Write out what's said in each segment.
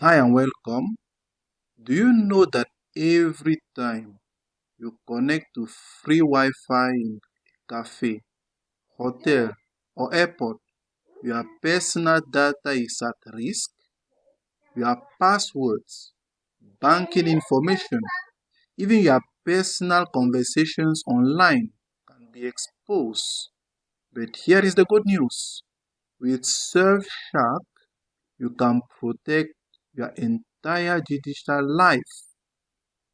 Hi and welcome. Do you know that every time you connect to free Wi-Fi in a cafe, hotel, or airport, your personal data is at risk? Your passwords, banking information, even your personal conversations online can be exposed. But here is the good news. With Surfshark, you can protect your entire digital life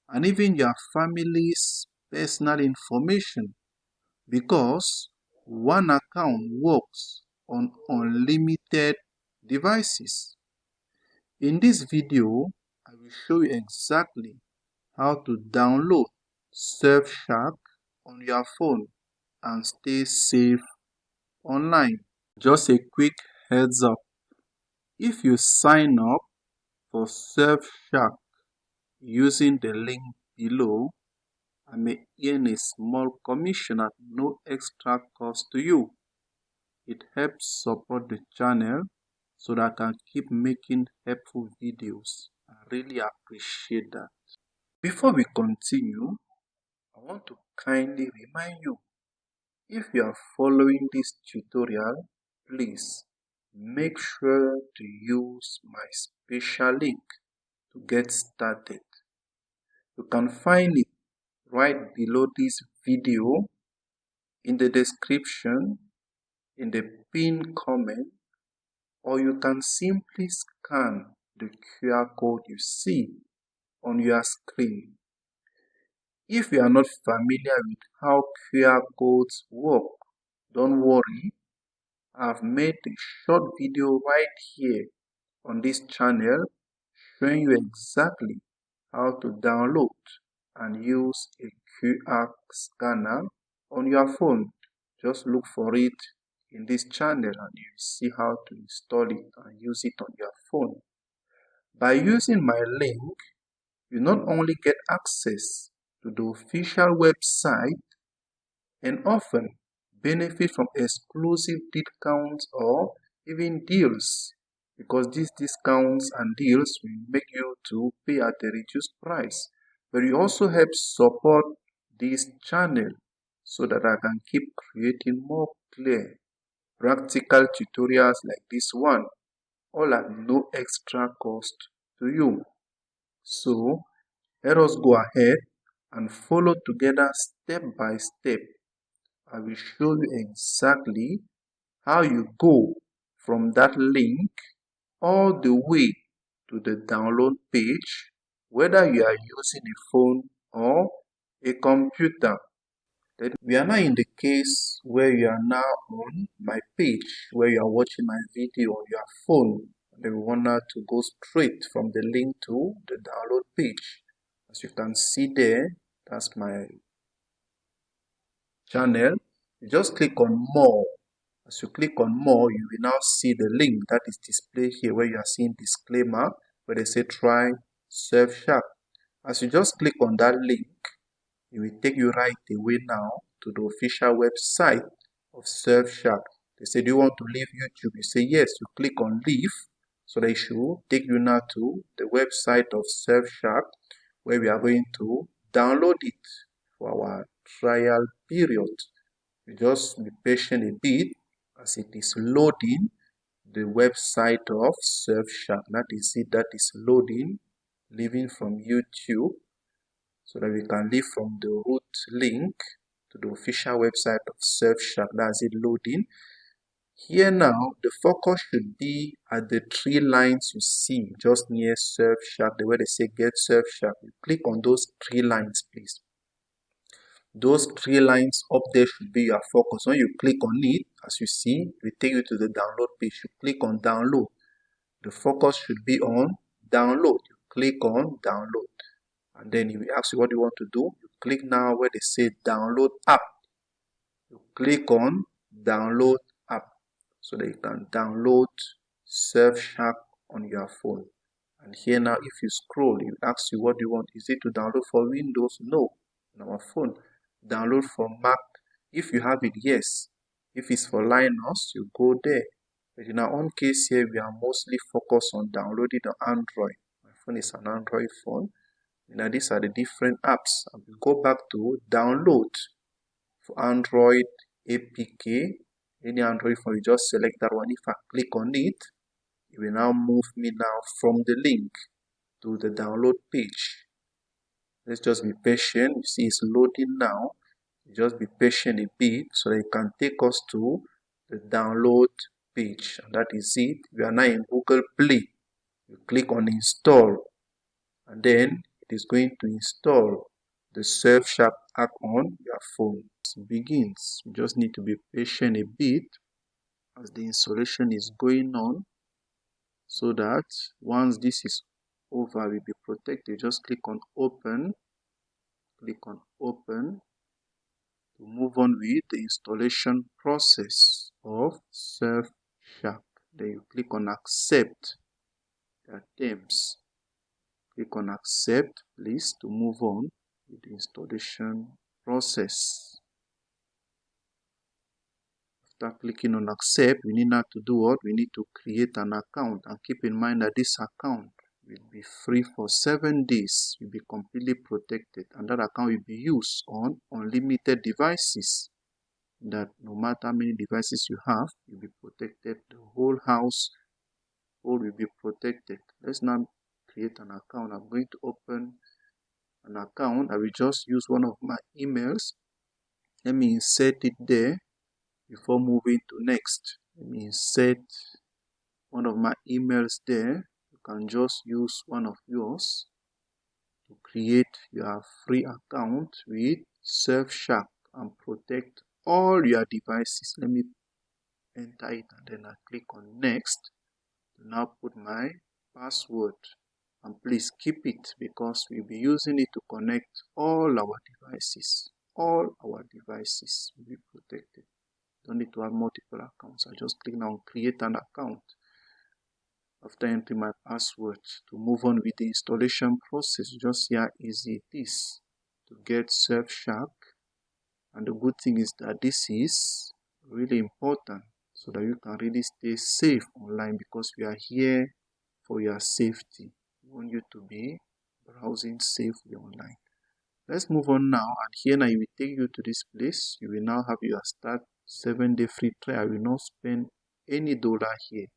and even your family's personal information because one account works on unlimited devices. In this video, I will show you exactly how to download Surfshark on your phone and stay safe online. Just a quick heads up. If you sign up for Surfshark using the link below, I may earn a small commission at no extra cost to you. It helps support the channel so that I can keep making helpful videos. I really appreciate that. Before we continue, I want to kindly remind you, if you are following this tutorial, please make sure to use my special link to get started. You can find it right below this video, in the description, in the pinned comment, or you can simply scan the QR code you see on your screen. If you are not familiar with how QR codes work, don't worry. I've made a short video right here on this channel showing you exactly how to download and use a QR scanner on your phone. Just look for it in this channel and you see how to install it and use it on your phone. By using my link, you not only get access to the official website and often benefit from exclusive discounts or even deals, because these discounts and deals will make you to pay at a reduced price. But you also help support this channel so that I can keep creating more clear, practical tutorials like this one, all at no extra cost to you. So let us go ahead and follow together step by step. I will show you exactly how you go from that link all the way to the download page, whether you are using a phone or a computer. We are now in the case where you are now on my page, where you are watching my video on your phone. Then we want now to go straight from the link to the download page. As you can see there, that's my channel. You just click on more. As you click on more, you will now see the link that is displayed here where you are seeing disclaimer where they say try Surfshark. As you just click on that link, it will take you right away now to the official website of Surfshark. They say, do you want to leave YouTube? You say yes. You click on leave, so they should take you now to the website of Surfshark where we are going to download it for our trial period. You just be patient a bit as it is loading the website of Surfshark. That is it, that is loading, leaving from YouTube, so that we can leave from the root link to the official website of Surfshark. That's it loading. Here now, the focus should be at the three lines you see just near Surfshark, the way they say get Surfshark. You click on those three lines, please. Those three lines up there should be your focus. When you click on it, as you see, it will take you to the download page. You click on download. The focus should be on download. You click on download. And then it will ask you what you want to do. You click now where they say download app. You click on download app so that you can download Surfshark on your phone. And here now, if you scroll, it asks you what you want. Is it to download for Windows? No, on our phone. Download for Mac. If you have it, yes. If it's for Linux, you go there. But in our own case here, we are mostly focused on downloading the Android. My phone is an Android phone. Now these are the different apps. I will go back to download for Android APK. Any Android phone, you just select that one. If I click on it, it will now move me now from the link to the download page. Let's just be patient. You see it's loading now. Just be patient a bit so that it can take us to the download page. And that is it. We are now in Google Play. You click on install, and then it is going to install the Surfshark app on your phone. It begins. You just need to be patient a bit as the installation is going on, so that once this is over, we'll be protected. Just click on open. Click on open to move on with the installation process of Surfshark. Then you click on accept the terms. Click on accept, please, to move on with the installation process. After clicking on accept, we need now to do what? We need to create an account, and keep in mind that this account will be free for 7 days. Will be completely protected, and that account will be used on unlimited devices. That no matter how many devices you have, you'll be protected. The whole house will be protected. Let's now create an account. I'm going to open an account. I will just use one of my emails. Let me insert it there before moving to next. Let me insert one of my emails there. You can just use one of yours to create your free account with Surfshark and protect all your devices. Let me enter it, and then I click on next to now put my password. And please keep it, because we'll be using it to connect all our devices. All our devices will be protected. Don't need to have multiple accounts. I just click now on create an account. After entering my password, to move on with the installation process, just see how easy it is to get Surfshark. And the good thing is that this is really important, so that you can really stay safe online, because we are here for your safety. We want you to be browsing safely online. Let's move on now, and here now it will take you to this place. You will now have your start 7-day free trial. I will not spend any dollar here.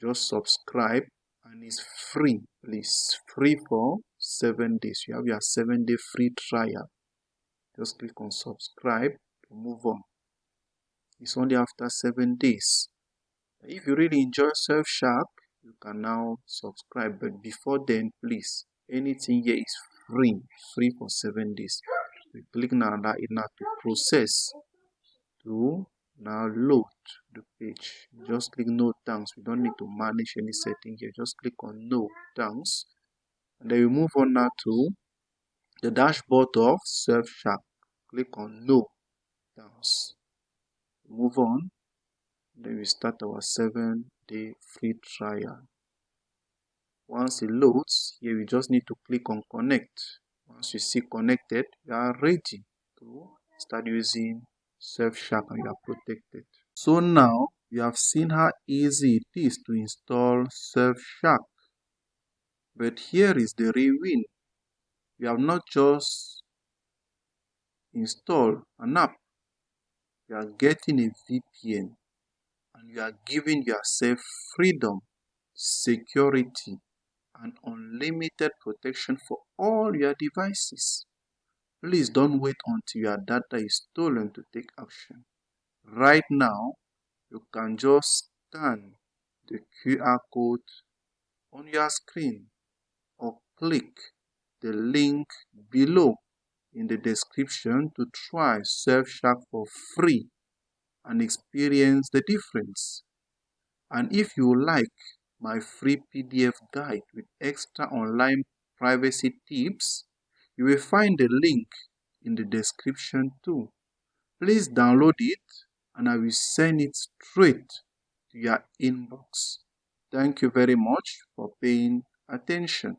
Just subscribe, and it's free. Please, free for 7 days. You have your 7-day free trial. Just click on subscribe to move on. It's only after 7 days. If you really enjoy Surfshark, you can now subscribe. But before then, please, anything here is free for 7 days. We click now on that now to process, to now load the page. Just click no thanks. We don't need to manage any setting here. Just click on no thanks, and then we move on now to the dashboard of Surfshark. Click on no thanks. Move on. Then we start our 7-day free trial. Once it loads, here we just need to click on connect. Once you see connected, you are ready to start using Surfshark, and you are protected. So now you have seen how easy it is to install Surfshark. But here is the real win. You have not just installed an app, you are getting a VPN, and you are giving yourself freedom, security, and unlimited protection for all your devices. Please don't wait until your data is stolen to take action. Right now, you can just scan the QR code on your screen, or click the link below in the description to try Surfshark for free and experience the difference. And if you like my free PDF guide with extra online privacy tips, you will find the link in the description too. Please download it, and I will send it straight to your inbox. Thank you very much for paying attention.